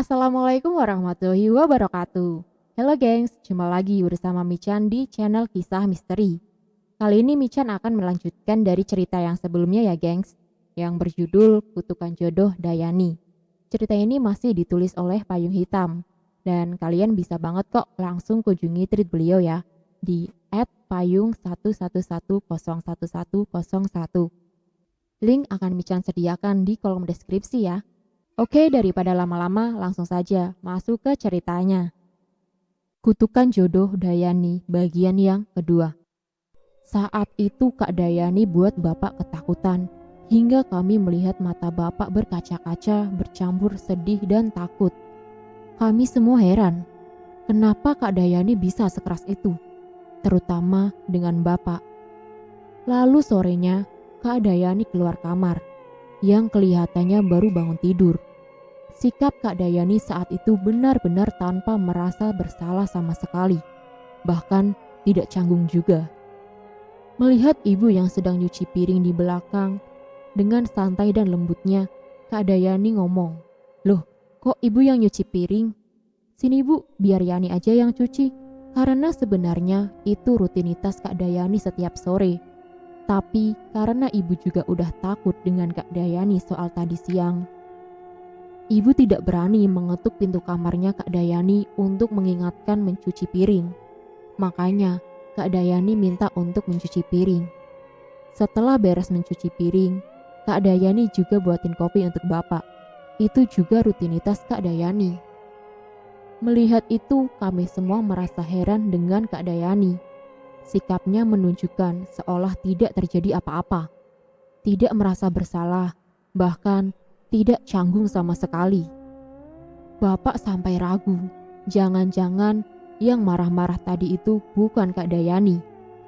Assalamualaikum warahmatullahi wabarakatuh. Halo gengs, jumpa lagi bersama Michan di channel Kisah Misteri. Kali ini Michan akan melanjutkan dari cerita yang sebelumnya ya gengs, yang berjudul Kutukan Jodoh Dayani. Cerita ini masih ditulis oleh Payung Hitam, dan kalian bisa banget kok langsung kunjungi tweet beliau ya, di @payung11011101. Link akan Michan sediakan di kolom deskripsi ya. Oke, daripada lama-lama, langsung saja masuk ke ceritanya. Kutukan Jodoh Dayani bagian yang kedua. Saat itu Kak Dayani buat Bapak ketakutan, hingga kami melihat mata Bapak berkaca-kaca, bercampur sedih dan takut. Kami semua heran, kenapa Kak Dayani bisa sekeras itu, terutama dengan Bapak. Lalu sorenya, Kak Dayani keluar kamar, yang kelihatannya baru bangun tidur. Sikap Kak Dayani saat itu benar-benar tanpa merasa bersalah sama sekali, bahkan tidak canggung juga. Melihat ibu yang sedang nyuci piring di belakang, dengan santai dan lembutnya, Kak Dayani ngomong, "Loh, kok ibu yang nyuci piring? Sini bu, biar Yani aja yang cuci." Karena sebenarnya itu rutinitas Kak Dayani setiap sore. Tapi karena ibu juga udah takut dengan Kak Dayani soal tadi siang, ibu tidak berani mengetuk pintu kamarnya Kak Dayani untuk mengingatkan mencuci piring. Makanya Kak Dayani minta untuk mencuci piring. Setelah beres mencuci piring, Kak Dayani juga buatin kopi untuk Bapak. Itu juga rutinitas Kak Dayani. Melihat itu, kami semua merasa heran dengan Kak Dayani. Sikapnya menunjukkan seolah tidak terjadi apa-apa, tidak merasa bersalah, bahkan tidak canggung sama sekali. Bapak sampai ragu, jangan-jangan yang marah-marah tadi itu bukan Kak Dayani.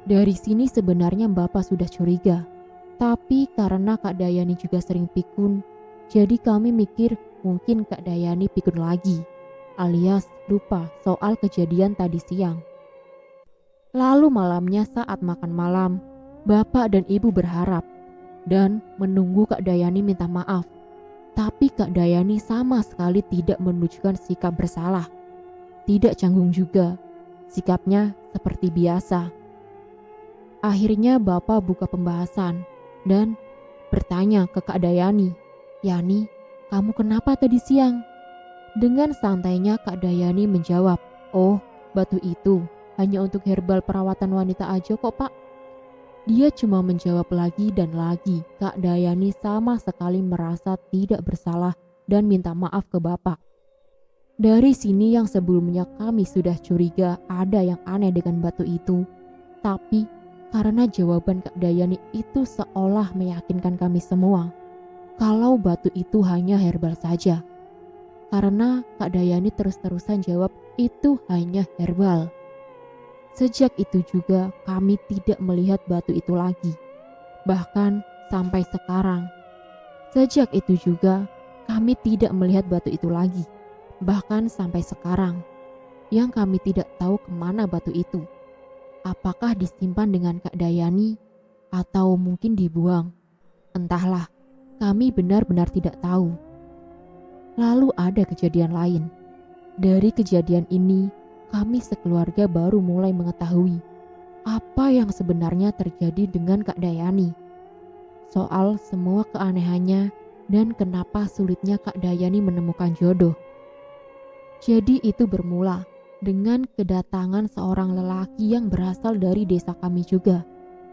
Dari sini sebenarnya Bapak sudah curiga. Tapi karena Kak Dayani juga sering pikun, jadi kami mikir mungkin Kak Dayani pikun lagi, alias lupa soal kejadian tadi siang. Lalu malamnya saat makan malam, Bapak dan Ibu berharap dan menunggu Kak Dayani minta maaf. Tapi Kak Dayani sama sekali tidak menunjukkan sikap bersalah. Tidak canggung juga. Sikapnya seperti biasa. Akhirnya Bapak buka pembahasan dan bertanya ke Kak Dayani, "Yani, kamu kenapa tadi siang?" Dengan santainya Kak Dayani menjawab, "Oh, batu itu hanya untuk herbal perawatan wanita aja kok Pak." Dia cuma menjawab lagi dan lagi. Kak Dayani sama sekali merasa tidak bersalah dan minta maaf ke Bapak. Dari sini yang sebelumnya kami sudah curiga ada yang aneh dengan batu itu. Tapi karena jawaban Kak Dayani itu seolah meyakinkan kami semua kalau batu itu hanya herbal saja. Karena Kak Dayani terus-terusan jawab itu hanya herbal. Sejak itu juga kami tidak melihat batu itu lagi. Bahkan sampai sekarang. Sejak itu juga kami tidak melihat batu itu lagi. Bahkan sampai sekarang. Yang kami tidak tahu kemana batu itu. Apakah disimpan dengan Kak Dayani atau mungkin dibuang? Entahlah, kami benar-benar tidak tahu. Lalu ada kejadian lain. Dari kejadian ini, kami sekeluarga baru mulai mengetahui apa yang sebenarnya terjadi dengan Kak Dayani. Soal semua keanehannya dan kenapa sulitnya Kak Dayani menemukan jodoh. Jadi itu bermula dengan kedatangan seorang lelaki yang berasal dari desa kami juga,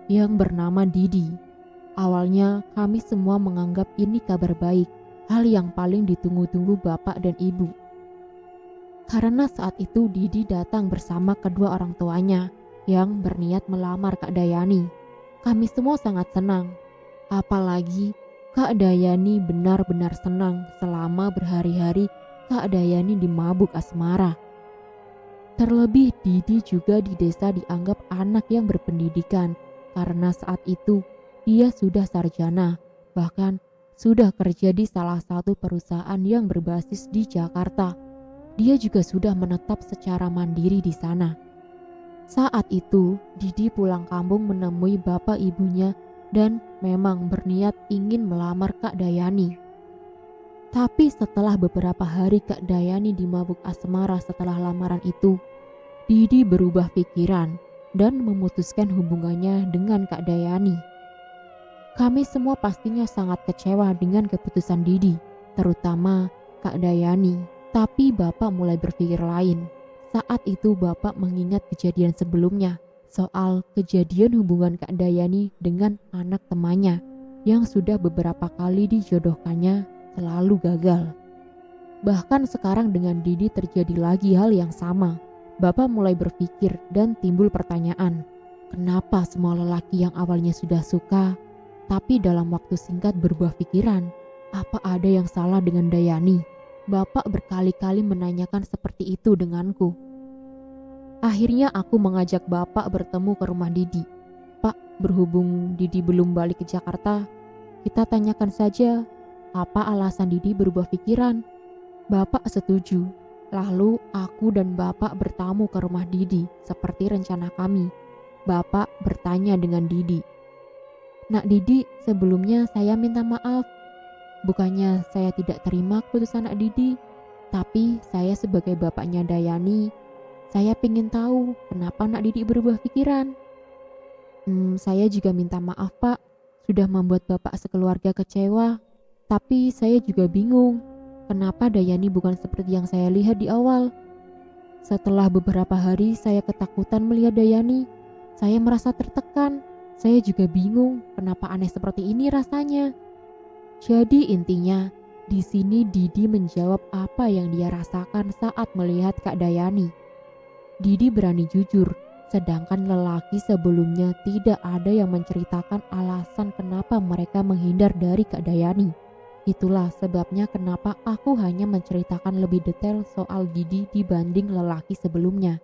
yang bernama Didi. Awalnya kami semua menganggap ini kabar baik, hal yang paling ditunggu-tunggu Bapak dan Ibu. Karena saat itu Didi datang bersama kedua orang tuanya yang berniat melamar Kak Dayani. Kami semua sangat senang. Apalagi Kak Dayani benar-benar senang selama berhari-hari Kak Dayani dimabuk asmara. Terlebih Didi juga di desa dianggap anak yang berpendidikan karena saat itu dia sudah sarjana, bahkan sudah kerja di salah satu perusahaan yang berbasis di Jakarta. Dia juga sudah menetap secara mandiri di sana. Saat itu, Didi pulang kampung menemui bapak ibunya dan memang berniat ingin melamar Kak Dayani. Tapi setelah beberapa hari Kak Dayani di mabuk asmara setelah lamaran itu, Didi berubah pikiran dan memutuskan hubungannya dengan Kak Dayani. Kami semua pastinya sangat kecewa dengan keputusan Didi, terutama Kak Dayani. Tapi Bapak mulai berpikir lain. Saat itu Bapak mengingat kejadian sebelumnya soal kejadian hubungan Kak Dayani dengan anak temannya yang sudah beberapa kali dijodohkannya selalu gagal. Bahkan sekarang dengan Didi terjadi lagi hal yang sama. Bapak mulai berpikir dan timbul pertanyaan, kenapa semua lelaki yang awalnya sudah suka, tapi dalam waktu singkat berubah pikiran? Apa ada yang salah dengan Dayani? Bapak berkali-kali menanyakan seperti itu denganku. Akhirnya aku mengajak Bapak bertemu ke rumah Didi. Pak, berhubung Didi belum balik ke Jakarta, kita tanyakan saja apa alasan Didi berubah pikiran. Bapak setuju. Lalu aku dan Bapak bertamu ke rumah Didi seperti rencana kami. Bapak bertanya dengan Didi. Nak Didi, sebelumnya saya minta maaf. Bukannya saya tidak terima keputusan Nak Didi, tapi saya sebagai bapaknya Dayani, saya ingin tahu kenapa Nak Didi berubah pikiran. Saya juga minta maaf Pak, sudah membuat Bapak sekeluarga kecewa. Tapi saya juga bingung, kenapa Dayani bukan seperti yang saya lihat di awal. Setelah beberapa hari saya ketakutan melihat Dayani, saya merasa tertekan. Saya juga bingung kenapa aneh seperti ini rasanya. Jadi intinya, di sini Didi menjawab apa yang dia rasakan saat melihat Kak Dayani. Didi berani jujur, sedangkan lelaki sebelumnya tidak ada yang menceritakan alasan kenapa mereka menghindar dari Kak Dayani. Itulah sebabnya kenapa aku hanya menceritakan lebih detail soal Didi dibanding lelaki sebelumnya.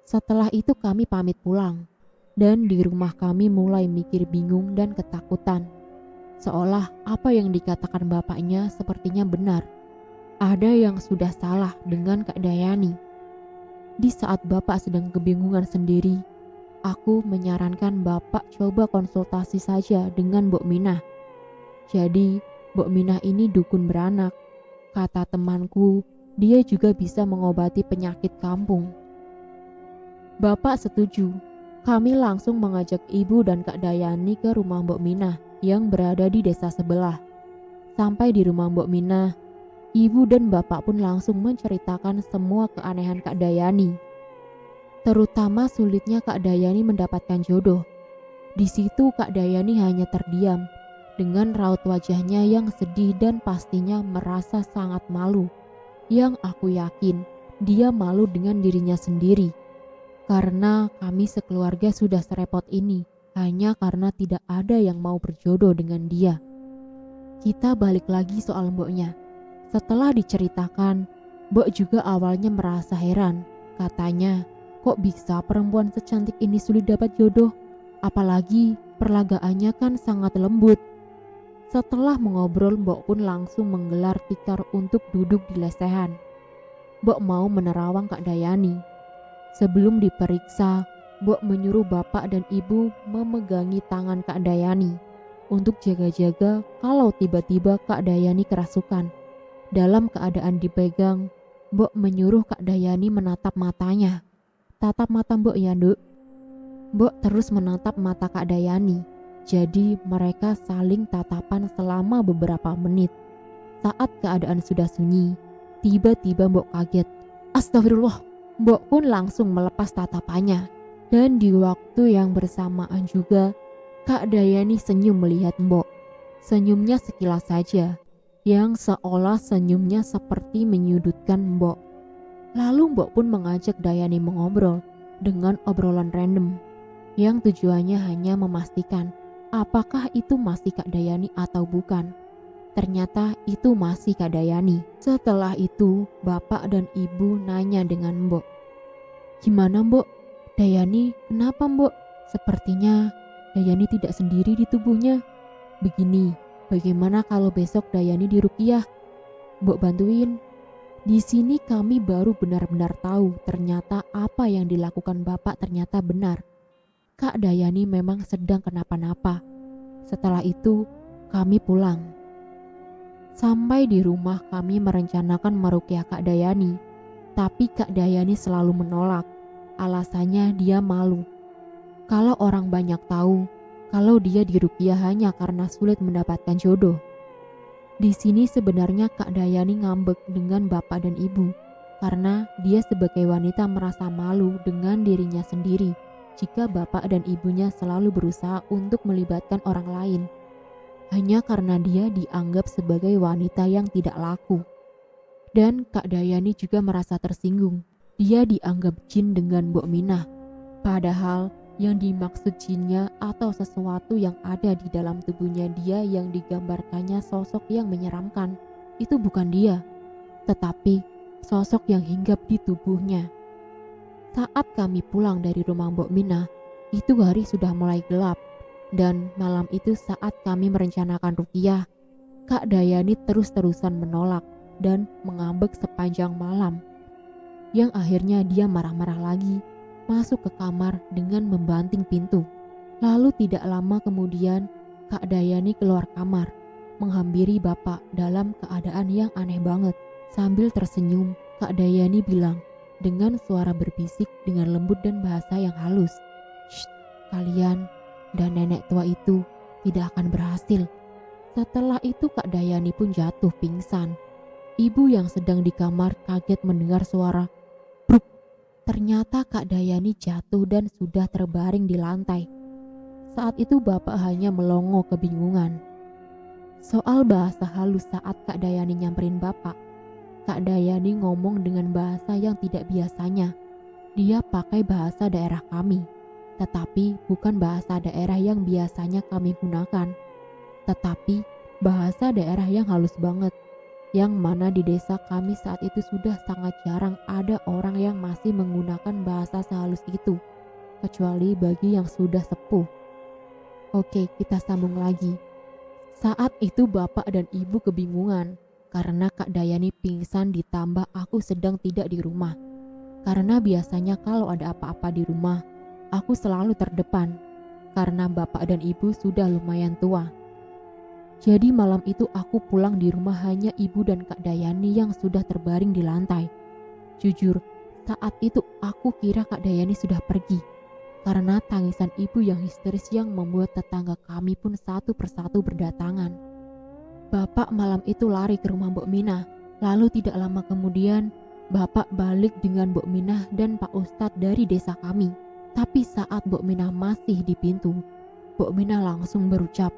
Setelah itu kami pamit pulang, dan di rumah kami mulai mikir bingung dan ketakutan. Seolah apa yang dikatakan bapaknya sepertinya benar. Ada yang sudah salah dengan Kak Dayani. Di saat bapak sedang kebingungan sendiri, aku menyarankan bapak coba konsultasi saja dengan Mbok Minah. Jadi, Mbok Minah ini dukun beranak. Kata temanku, dia juga bisa mengobati penyakit kampung. Bapak setuju. Kami langsung mengajak ibu dan Kak Dayani ke rumah Mbok Minah yang berada di desa sebelah. Sampai di rumah Mbok Minah, ibu dan bapak pun langsung menceritakan semua keanehan Kak Dayani. Terutama sulitnya Kak Dayani mendapatkan jodoh. Di situ Kak Dayani hanya terdiam, dengan raut wajahnya yang sedih dan pastinya merasa sangat malu. Yang aku yakin dia malu dengan dirinya sendiri. Karena kami sekeluarga sudah serepot ini hanya karena tidak ada yang mau berjodoh dengan dia. Kita balik lagi soal mboknya. Setelah diceritakan, Mbok juga awalnya merasa heran. Katanya, kok bisa perempuan secantik ini sulit dapat jodoh? Apalagi perlagaannya kan sangat lembut. Setelah mengobrol, Mbok pun langsung menggelar tikar untuk duduk di lesehan. Mbok mau menerawang Kak Dayani. Sebelum diperiksa, Mbok menyuruh bapak dan ibu memegangi tangan Kak Dayani untuk jaga-jaga kalau tiba-tiba Kak Dayani kerasukan. Dalam keadaan dipegang, Mbok menyuruh Kak Dayani menatap matanya. Tatap mata Mbok ya, Nduk. Mbok terus menatap mata Kak Dayani. Jadi mereka saling tatapan selama beberapa menit. Saat keadaan sudah sunyi, tiba-tiba Mbok kaget. Astagfirullah, Mbok pun langsung melepas tatapannya. Dan di waktu yang bersamaan juga, Kak Dayani senyum melihat Mbok. Senyumnya sekilas saja, yang seolah senyumnya seperti menyudutkan Mbok. Lalu Mbok pun mengajak Dayani mengobrol dengan obrolan random, yang tujuannya hanya memastikan apakah itu masih Kak Dayani atau bukan. Ternyata itu masih Kak Dayani. Setelah itu, bapak dan ibu nanya dengan Mbok. Gimana Mbok? Dayani kenapa Mbok? Sepertinya Dayani tidak sendiri di tubuhnya. Begini, bagaimana kalau besok Dayani diruqyah? Mbok bantuin. Di sini kami baru benar-benar tahu ternyata apa yang dilakukan bapak ternyata benar. Kak Dayani memang sedang kenapa-napa. Setelah itu, kami pulang. Sampai di rumah kami merencanakan meruqyah Kak Dayani, tapi Kak Dayani selalu menolak. Alasannya dia malu. Kalau orang banyak tahu kalau dia diruqyah hanya karena sulit mendapatkan jodoh. Di sini sebenarnya Kak Dayani ngambek dengan bapak dan ibu karena dia sebagai wanita merasa malu dengan dirinya sendiri jika bapak dan ibunya selalu berusaha untuk melibatkan orang lain hanya karena dia dianggap sebagai wanita yang tidak laku. Dan Kak Dayani juga merasa tersinggung. Dia dianggap jin dengan Mbok Minah. Padahal yang dimaksud jinnya atau sesuatu yang ada di dalam tubuhnya dia yang digambarkannya sosok yang menyeramkan. Itu bukan dia, tetapi sosok yang hinggap di tubuhnya. Saat kami pulang dari rumah Mbok Minah, itu hari sudah mulai gelap. Dan malam itu saat kami merencanakan ruqyah, Kak Dayani terus-terusan menolak dan mengambek sepanjang malam. Yang akhirnya dia marah-marah lagi, masuk ke kamar dengan membanting pintu. Lalu tidak lama kemudian Kak Dayani keluar kamar, menghampiri bapak dalam keadaan yang aneh banget. Sambil tersenyum, Kak Dayani bilang dengan suara berbisik dengan lembut dan bahasa yang halus, "Shh, kalian dan nenek tua itu tidak akan berhasil." Setelah itu Kak Dayani pun jatuh pingsan. Ibu yang sedang di kamar kaget mendengar suara bruk. Ternyata Kak Dayani jatuh dan sudah terbaring di lantai. Saat itu bapak hanya melongo kebingungan. Soal bahasa halus saat Kak Dayani nyamperin bapak, Kak Dayani ngomong dengan bahasa yang tidak biasanya. Dia pakai bahasa daerah kami, tetapi bukan bahasa daerah yang biasanya kami gunakan, tetapi bahasa daerah yang halus banget, yang mana di desa kami saat itu sudah sangat jarang ada orang yang masih menggunakan bahasa sehalus itu, kecuali bagi yang sudah sepuh. Oke, kita sambung lagi. Saat itu bapak dan ibu kebingungan karena Kak Dayani pingsan ditambah aku sedang tidak di rumah. Karena biasanya kalau ada apa-apa di rumah, aku selalu terdepan karena bapak dan ibu sudah lumayan tua. Jadi malam itu aku pulang di rumah hanya ibu dan Kak Dayani yang sudah terbaring di lantai. Jujur, saat itu aku kira Kak Dayani sudah pergi karena tangisan ibu yang histeris yang membuat tetangga kami pun satu persatu berdatangan. Bapak malam itu lari ke rumah Mbok Minah. Lalu tidak lama kemudian bapak balik dengan Mbok Minah dan Pak Ustadz dari desa kami. Tapi saat Mbok Minah masih di pintu, Mbok Minah langsung berucap,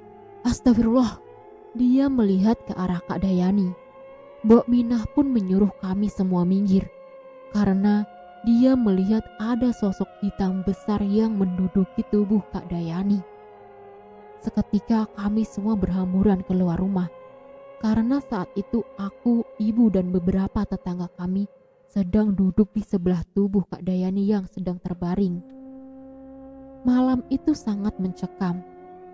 "Astagfirullah." Dia melihat ke arah Kak Dayani. Mbok Minah pun menyuruh kami semua minggir karena dia melihat ada sosok hitam besar yang menduduki tubuh Kak Dayani. Seketika kami semua berhamburan keluar rumah karena saat itu aku, ibu dan beberapa tetangga kami sedang duduk di sebelah tubuh Kak Dayani yang sedang terbaring. Malam itu sangat mencekam.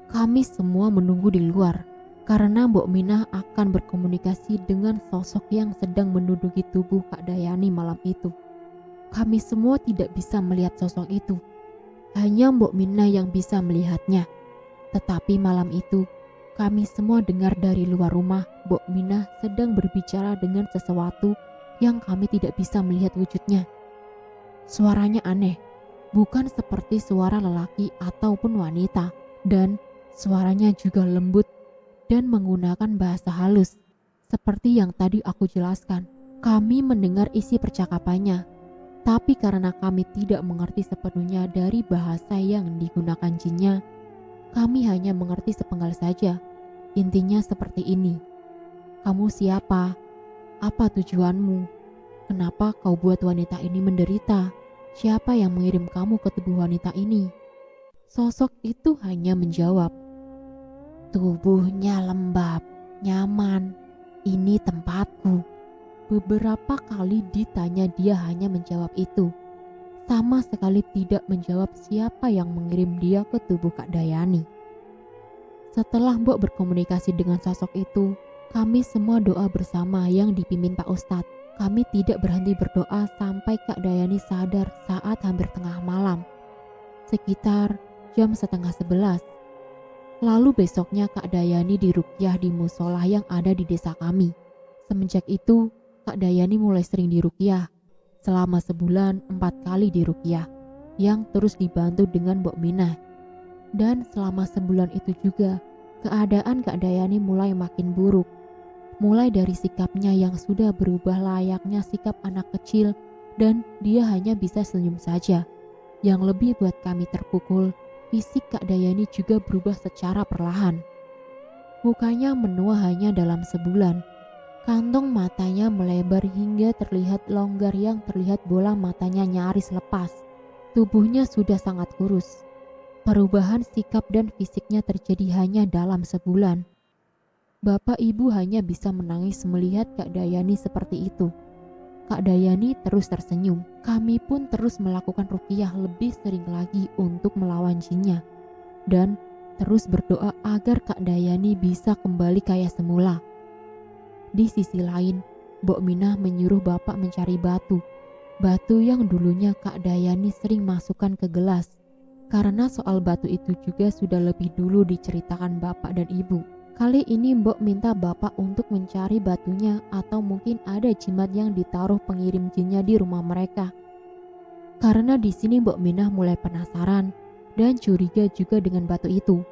Kami semua menunggu di luar karena Mbok Minah akan berkomunikasi dengan sosok yang sedang menduduki tubuh Kak Dayani malam itu. Kami semua tidak bisa melihat sosok itu. Hanya Mbok Minah yang bisa melihatnya. Tetapi malam itu kami semua dengar dari luar rumah Mbok Minah sedang berbicara dengan sesuatu yang kami tidak bisa melihat wujudnya. Suaranya aneh, bukan seperti suara lelaki ataupun wanita, dan suaranya juga lembut dan menggunakan bahasa halus. Seperti yang tadi aku jelaskan, kami mendengar isi percakapannya, tapi karena kami tidak mengerti sepenuhnya dari bahasa yang digunakan jinnya, kami hanya mengerti sepenggal saja. Intinya seperti ini. "Kamu siapa? Apa tujuanmu? Kenapa kau buat wanita ini menderita? Siapa yang mengirim kamu ke tubuh wanita ini?" Sosok itu hanya menjawab, "Tubuhnya lembab, nyaman. Ini tempatku." Beberapa kali ditanya dia hanya menjawab itu. Sama sekali tidak menjawab siapa yang mengirim dia ke tubuh Kak Dayani. Setelah Mbok berkomunikasi dengan sosok itu, kami semua doa bersama yang dipimpin Pak Ustadz. Kami tidak berhenti berdoa sampai Kak Dayani sadar saat hampir tengah malam, sekitar jam 10:30. Lalu besoknya Kak Dayani diruqyah di musola yang ada di desa kami. Semenjak itu Kak Dayani mulai sering diruqyah. Selama sebulan 4 kali diruqyah, yang terus dibantu dengan Mbok Minah. Dan selama sebulan itu juga, keadaan Kak Dayani mulai makin buruk. Mulai dari sikapnya yang sudah berubah layaknya sikap anak kecil dan dia hanya bisa senyum saja. Yang lebih buat kami terpukul, fisik Kak Dayani juga berubah secara perlahan. Mukanya menua hanya dalam sebulan. Kantong matanya melebar hingga terlihat longgar yang terlihat bola matanya nyaris lepas. Tubuhnya sudah sangat kurus. Perubahan sikap dan fisiknya terjadi hanya dalam sebulan. Bapak ibu hanya bisa menangis melihat Kak Dayani seperti itu. Kak Dayani terus tersenyum. Kami pun terus melakukan ruqyah lebih sering lagi untuk melawan jinnya. Dan terus berdoa agar Kak Dayani bisa kembali kayak semula. Di sisi lain, Mbok Minah menyuruh bapak mencari batu. Batu yang dulunya Kak Dayani sering masukkan ke gelas. Karena soal batu itu juga sudah lebih dulu diceritakan bapak dan ibu. Kali ini Mbok minta bapak untuk mencari batunya atau mungkin ada jimat yang ditaruh pengirim jinnya di rumah mereka. Karena di sini Mbok Minah mulai penasaran dan curiga juga dengan batu itu.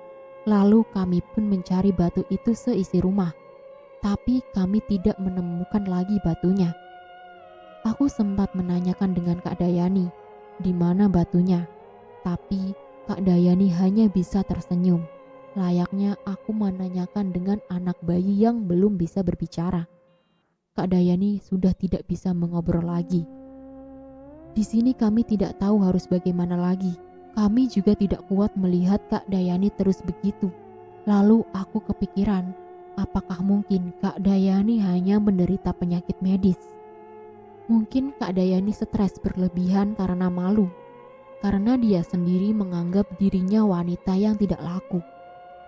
Lalu kami pun mencari batu itu seisi rumah. Tapi kami tidak menemukan lagi batunya. Aku sempat menanyakan dengan Kak Dayani, di mana batunya. Tapi Kak Dayani hanya bisa tersenyum. Layaknya aku menanyakan dengan anak bayi yang belum bisa berbicara. Kak Dayani sudah tidak bisa mengobrol lagi. Di sini kami tidak tahu harus bagaimana lagi. Kami juga tidak kuat melihat Kak Dayani terus begitu. Lalu aku kepikiran, apakah mungkin Kak Dayani hanya menderita penyakit medis? Mungkin Kak Dayani stres berlebihan karena malu. Karena dia sendiri menganggap dirinya wanita yang tidak laku.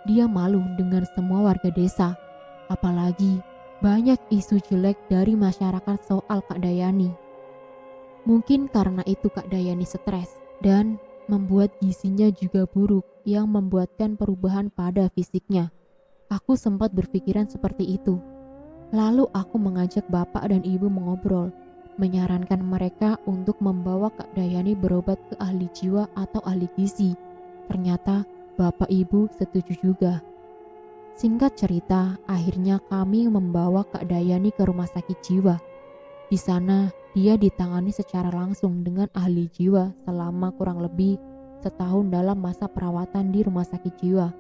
Dia malu dengan semua warga desa. Apalagi banyak isu jelek dari masyarakat soal Kak Dayani. Mungkin karena itu Kak Dayani stres dan membuat gizinya juga buruk yang membuatkan perubahan pada fisiknya. Aku sempat berpikiran seperti itu. Lalu aku mengajak bapak dan ibu mengobrol, menyarankan mereka untuk membawa Kak Dayani berobat ke ahli jiwa atau ahli gizi. Ternyata bapak ibu setuju juga. Singkat cerita, akhirnya kami membawa Kak Dayani ke rumah sakit jiwa. Di sana, dia ditangani secara langsung dengan ahli jiwa selama kurang lebih setahun dalam masa perawatan di rumah sakit jiwa.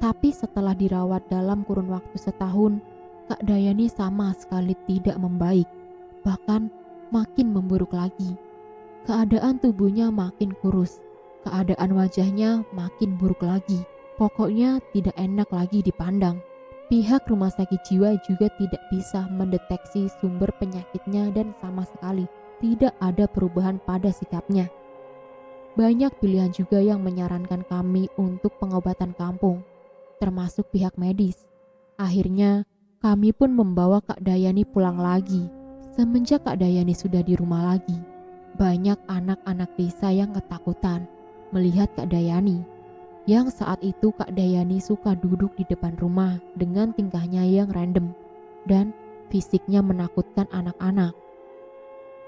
Tapi setelah dirawat dalam kurun waktu setahun, Kak Dayani sama sekali tidak membaik, bahkan makin memburuk lagi. Keadaan tubuhnya makin kurus, keadaan wajahnya makin buruk lagi. Pokoknya tidak enak lagi dipandang. Pihak rumah sakit jiwa juga tidak bisa mendeteksi sumber penyakitnya dan sama sekali tidak ada perubahan pada sikapnya. Banyak pilihan juga yang menyarankan kami untuk pengobatan kampung, termasuk pihak medis. Akhirnya, kami pun membawa Kak Dayani pulang lagi. Semenjak Kak Dayani sudah di rumah lagi, banyak anak-anak desa yang ketakutan melihat Kak Dayani. Yang saat itu Kak Dayani suka duduk di depan rumah dengan tingkahnya yang random dan fisiknya menakutkan anak-anak.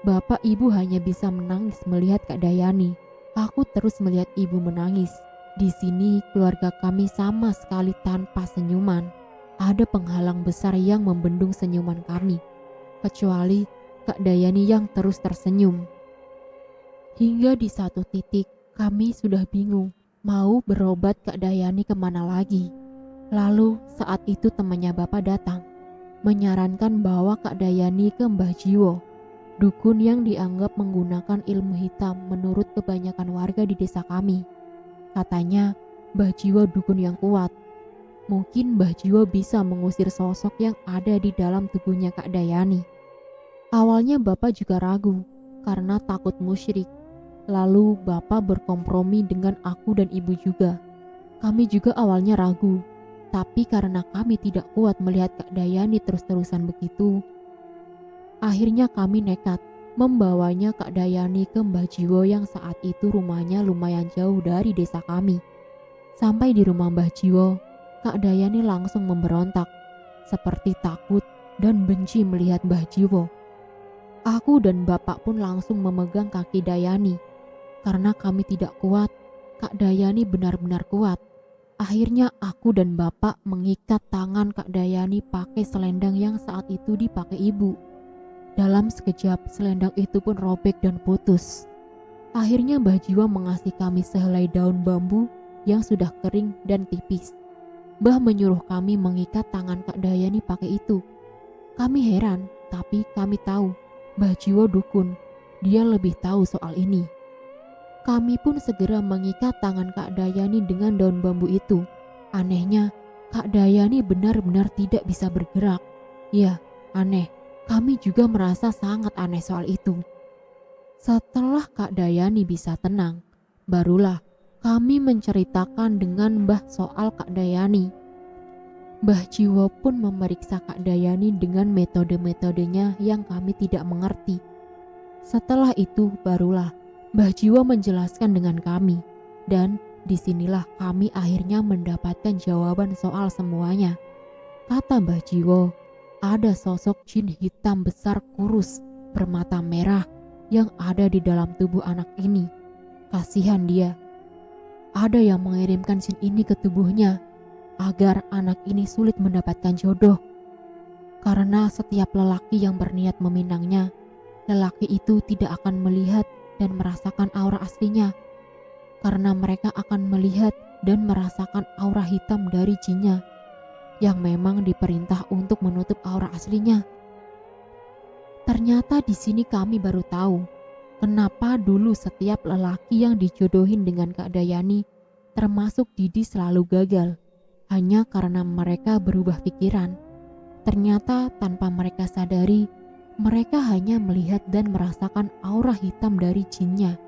Bapak ibu hanya bisa menangis melihat Kak Dayani. Aku terus melihat ibu menangis. Di sini keluarga kami sama sekali tanpa senyuman. Ada penghalang besar yang membendung senyuman kami, kecuali Kak Dayani yang terus tersenyum. Hingga di satu titik kami sudah bingung mau berobat Kak Dayani kemana lagi. Lalu saat itu temannya bapak datang, menyarankan bahwa Kak Dayani ke Mbah Jiwo, dukun yang dianggap menggunakan ilmu hitam menurut kebanyakan warga di desa kami. Katanya Mbah Jiwo dukun yang kuat. Mungkin Mbah Jiwo bisa mengusir sosok yang ada di dalam tubuhnya Kak Dayani. Awalnya bapak juga ragu karena takut musyrik. Lalu bapak berkompromi dengan aku dan ibu juga. Kami juga awalnya ragu, tapi karena kami tidak kuat melihat Kak Dayani terus-terusan begitu, akhirnya kami nekat membawanya Kak Dayani ke Mbah Jiwo yang saat itu rumahnya lumayan jauh dari desa kami. Sampai di rumah Mbah Jiwo, Kak Dayani langsung memberontak, seperti takut dan benci melihat Mbah Jiwo. Aku dan bapak pun langsung memegang kaki Dayani. Karena kami tidak kuat, Kak Dayani benar-benar kuat. Akhirnya aku dan bapak mengikat tangan Kak Dayani pakai selendang yang saat itu dipakai ibu. Dalam sekejap, selendang itu pun robek dan putus. Akhirnya Mbah Jiwo mengasih kami sehelai daun bambu yang sudah kering dan tipis. Mbah menyuruh kami mengikat tangan Kak Dayani pakai itu. Kami heran, tapi kami tahu Mbah Jiwo dukun. Dia lebih tahu soal ini. Kami pun segera mengikat tangan Kak Dayani dengan daun bambu itu. Anehnya, Kak Dayani benar-benar tidak bisa bergerak. Ya, aneh. Kami juga merasa sangat aneh soal itu. Setelah Kak Dayani bisa tenang, barulah kami menceritakan dengan Mbah soal Kak Dayani. Mbah Jiwo pun memeriksa Kak Dayani dengan metode-metodenya yang kami tidak mengerti. Setelah itu barulah Mbah Jiwo menjelaskan dengan kami, dan disinilah kami akhirnya mendapatkan jawaban soal semuanya. Kata Mbah Jiwo, ada sosok jin hitam besar kurus bermata merah yang ada di dalam tubuh anak ini. Kasihan dia. Ada yang mengirimkan jin ini ke tubuhnya agar anak ini sulit mendapatkan jodoh. Karena setiap lelaki yang berniat meminangnya, lelaki itu tidak akan melihat dan merasakan aura aslinya. Karena mereka akan melihat dan merasakan aura hitam dari jinnya yang memang diperintah untuk menutup aura aslinya. Ternyata di sini kami baru tahu kenapa dulu setiap lelaki yang dijodohin dengan Kak Dayani, termasuk Didi, selalu gagal. Hanya karena mereka berubah pikiran. Ternyata tanpa mereka sadari, mereka hanya melihat dan merasakan aura hitam dari jinnya.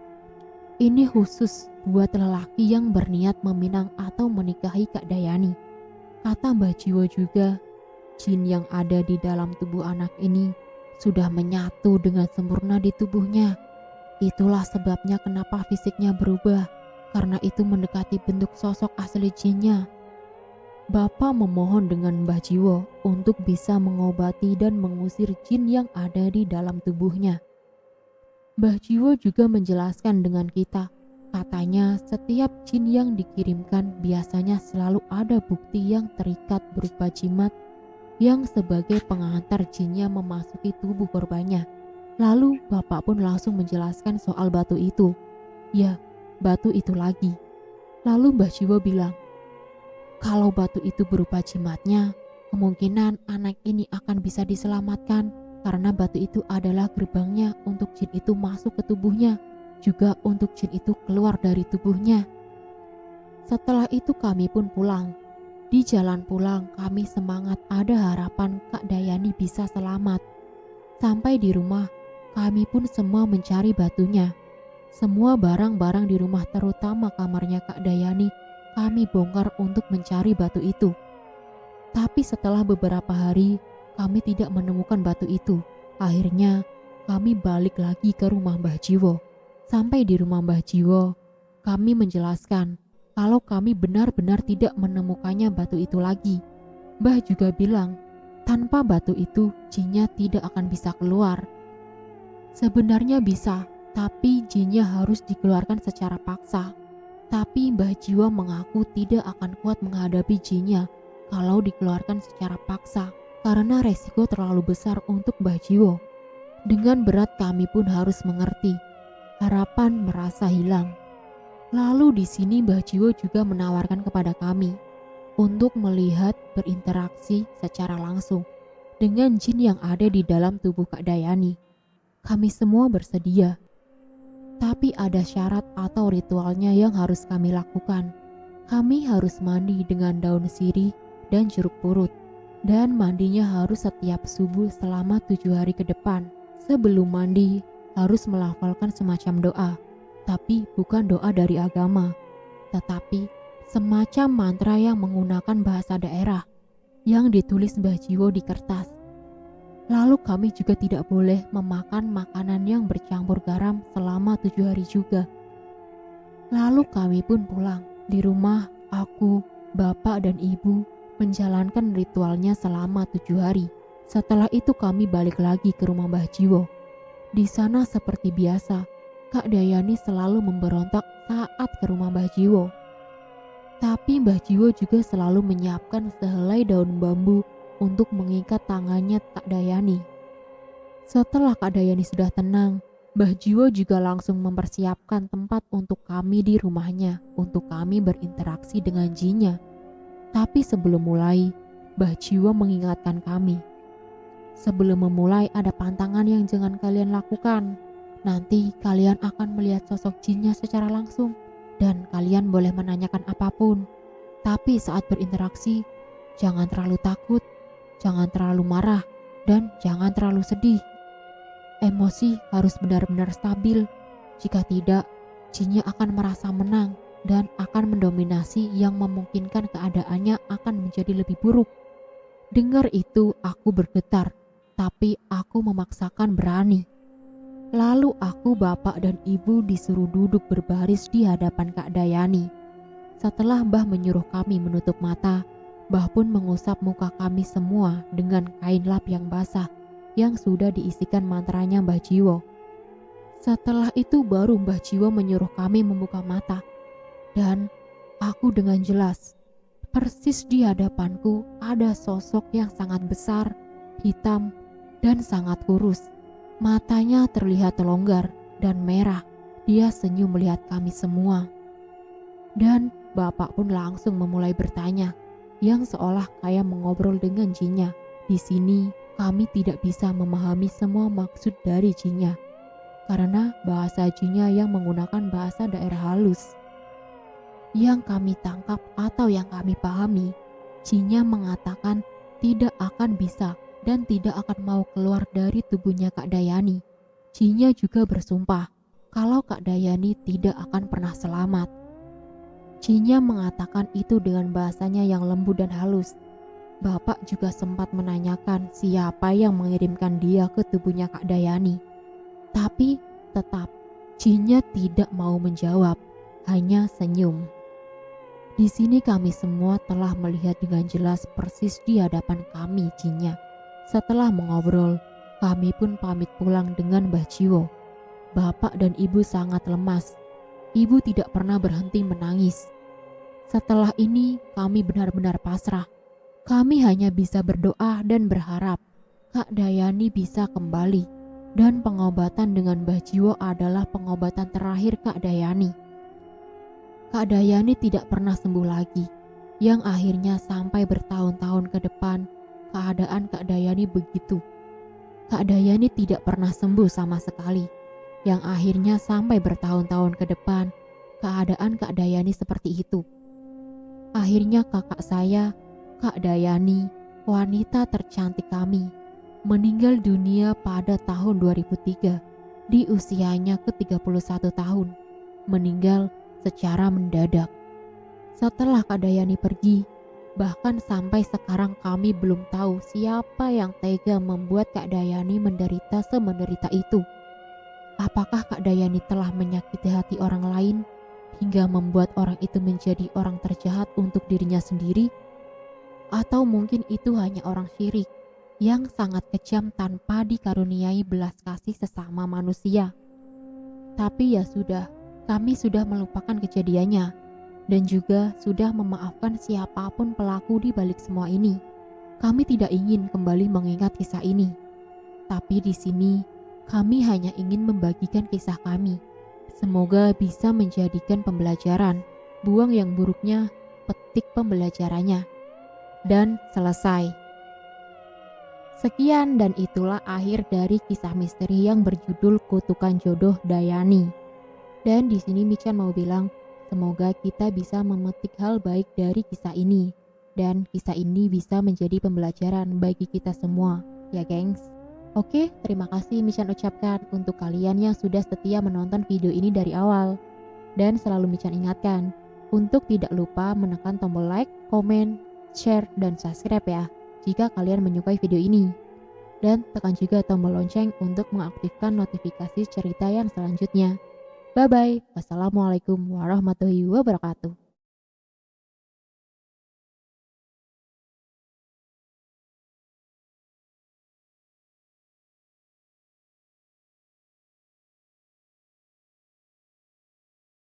Ini khusus buat lelaki yang berniat meminang atau menikahi Kak Dayani. Kata Mbah Jiwo juga, jin yang ada di dalam tubuh anak ini sudah menyatu dengan sempurna di tubuhnya. Itulah sebabnya kenapa fisiknya berubah, karena itu mendekati bentuk sosok asli jinnya. Bapak memohon dengan Mbah Jiwo untuk bisa mengobati dan mengusir jin yang ada di dalam tubuhnya. Mbah Jiwo juga menjelaskan dengan kita. Katanya setiap jin yang dikirimkan biasanya selalu ada bukti yang terikat berupa jimat yang sebagai pengantar jinnya memasuki tubuh korbannya. Lalu bapak pun langsung menjelaskan soal batu itu. Ya, batu itu lagi. Lalu Mbah Jiwo bilang, kalau batu itu berupa jimatnya, kemungkinan anak ini akan bisa diselamatkan karena batu itu adalah gerbangnya untuk jin itu masuk ke tubuhnya. Juga untuk jin itu keluar dari tubuhnya. Setelah itu kami pun pulang. Di jalan pulang kami semangat ada harapan Kak Dayani bisa selamat. Sampai di rumah kami pun semua mencari batunya. Semua barang-barang di rumah terutama kamarnya Kak Dayani kami bongkar untuk mencari batu itu. Tapi setelah beberapa hari kami tidak menemukan batu itu. Akhirnya kami balik lagi ke rumah Mbah Jiwo. Sampai di rumah Mbah Jiwo, kami menjelaskan kalau kami benar-benar tidak menemukannya batu itu lagi. Mbah juga bilang, tanpa batu itu jinnya tidak akan bisa keluar. Sebenarnya bisa, tapi jinnya harus dikeluarkan secara paksa. Tapi Mbah Jiwo mengaku tidak akan kuat menghadapi jinnya kalau dikeluarkan secara paksa, karena resiko terlalu besar untuk Mbah Jiwo. Dengan berat kami pun harus mengerti. Harapan merasa hilang. Lalu di sini Mbah Jiwo juga menawarkan kepada kami untuk melihat berinteraksi secara langsung dengan jin yang ada di dalam tubuh Kak Dayani. Kami semua bersedia. Tapi ada syarat atau ritualnya yang harus kami lakukan. Kami harus mandi dengan daun sirih dan jeruk purut. Dan mandinya harus setiap subuh selama 7 hari ke depan. Sebelum mandi, harus melafalkan semacam doa, tapi bukan doa dari agama, tetapi semacam mantra yang menggunakan bahasa daerah yang ditulis Mbah Jiwo di kertas. Lalu kami juga tidak boleh memakan makanan yang bercampur garam selama 7 hari juga. Lalu kami pun pulang. Di rumah Aku, bapak dan ibu menjalankan ritualnya selama 7 hari. Setelah itu kami balik lagi ke rumah Mbah Jiwo. Di sana seperti biasa, Kak Dayani selalu memberontak saat ke rumah Mbah Jiwo. Tapi Mbah Jiwo juga selalu menyiapkan sehelai daun bambu untuk mengikat tangannya Kak Dayani. Setelah Kak Dayani sudah tenang, Mbah Jiwo juga langsung mempersiapkan tempat untuk kami di rumahnya untuk kami berinteraksi dengan jinnya. Tapi sebelum mulai, Mbah Jiwo mengingatkan kami. Sebelum memulai ada pantangan yang jangan kalian lakukan. Nanti kalian akan melihat sosok jinnya secara langsung dan kalian boleh menanyakan apapun. Tapi saat berinteraksi, jangan terlalu takut, jangan terlalu marah, dan jangan terlalu sedih. Emosi harus benar-benar stabil. Jika tidak, jinnya akan merasa menang dan akan mendominasi yang memungkinkan keadaannya akan menjadi lebih buruk. Dengar itu aku bergetar, tapi aku memaksakan berani. Lalu aku, bapak dan ibu disuruh duduk berbaris di hadapan Kak Dayani. Setelah Mbah menyuruh kami menutup mata, Mbah pun mengusap muka kami semua dengan kain lap yang basah yang sudah diisikan mantranya Mbah Jiwo. Setelah itu baru Mbah Jiwo menyuruh kami membuka mata. Dan aku dengan jelas, persis di hadapanku ada sosok yang sangat besar, hitam, dan sangat kurus. Matanya terlihat longgar dan merah. Dia senyum melihat kami semua. Dan bapak pun langsung memulai bertanya, yang seolah kayak mengobrol dengan jinnya. Di sini kami tidak bisa memahami semua maksud dari jinnya, karena bahasa jinnya yang menggunakan bahasa daerah halus. Yang kami tangkap atau yang kami pahami, jinnya mengatakan tidak akan bisa dan tidak akan mau keluar dari tubuhnya Kak Dayani. Jinnya juga bersumpah kalau Kak Dayani tidak akan pernah selamat. Jinnya mengatakan itu dengan bahasanya yang lembut dan halus. Bapak juga sempat menanyakan siapa yang mengirimkan dia ke tubuhnya Kak Dayani. Tapi tetap jinnya tidak mau menjawab, hanya senyum. Di sini kami semua telah melihat dengan jelas persis di hadapan kami jinnya. Setelah mengobrol, kami pun pamit pulang dengan Mbah Jiwo. Bapak dan ibu sangat lemas. Ibu tidak pernah berhenti menangis. Setelah ini kami benar-benar pasrah. Kami hanya bisa berdoa dan berharap Kak Dayani bisa kembali. Dan pengobatan dengan Mbah Jiwo adalah pengobatan terakhir Kak Dayani. Kak Dayani tidak pernah sembuh lagi, yang akhirnya sampai bertahun-tahun ke depan keadaan Kak Dayani begitu. Kak Dayani tidak pernah sembuh sama sekali, yang akhirnya sampai bertahun-tahun ke depan keadaan Kak Dayani seperti itu. Akhirnya kakak saya, Kak Dayani, wanita tercantik kami, meninggal dunia pada tahun 2003 di usianya ke-31 tahun. Meninggal secara mendadak. Setelah Kak Dayani pergi, bahkan sampai sekarang kami belum tahu siapa yang tega membuat Kak Dayani menderita semenderita itu. Apakah Kak Dayani telah menyakiti hati orang lain hingga membuat orang itu menjadi orang terjahat untuk dirinya sendiri? Atau mungkin itu hanya orang syirik yang sangat kejam tanpa dikaruniai belas kasih sesama manusia. Tapi ya sudah, kami sudah melupakan kejadiannya dan juga sudah memaafkan siapapun pelaku di balik semua ini. Kami tidak ingin kembali mengingat kisah ini. Tapi di sini kami hanya ingin membagikan kisah kami. Semoga bisa menjadikan pembelajaran. Buang yang buruknya, petik pembelajarannya. Dan selesai. Sekian dan itulah akhir dari kisah misteri yang berjudul Kutukan Jodoh Dayani. Dan di sini Michan mau bilang, semoga kita bisa memetik hal baik dari kisah ini. Dan kisah ini bisa menjadi pembelajaran bagi kita semua, ya gengs. Oke, terima kasih Michan ucapkan untuk kalian yang sudah setia menonton video ini dari awal. Dan selalu Michan ingatkan, untuk tidak lupa menekan tombol like, komen, share, dan subscribe ya, jika kalian menyukai video ini. Dan tekan juga tombol lonceng untuk mengaktifkan notifikasi cerita yang selanjutnya. Bye-bye. Wassalamualaikum warahmatullahi wabarakatuh.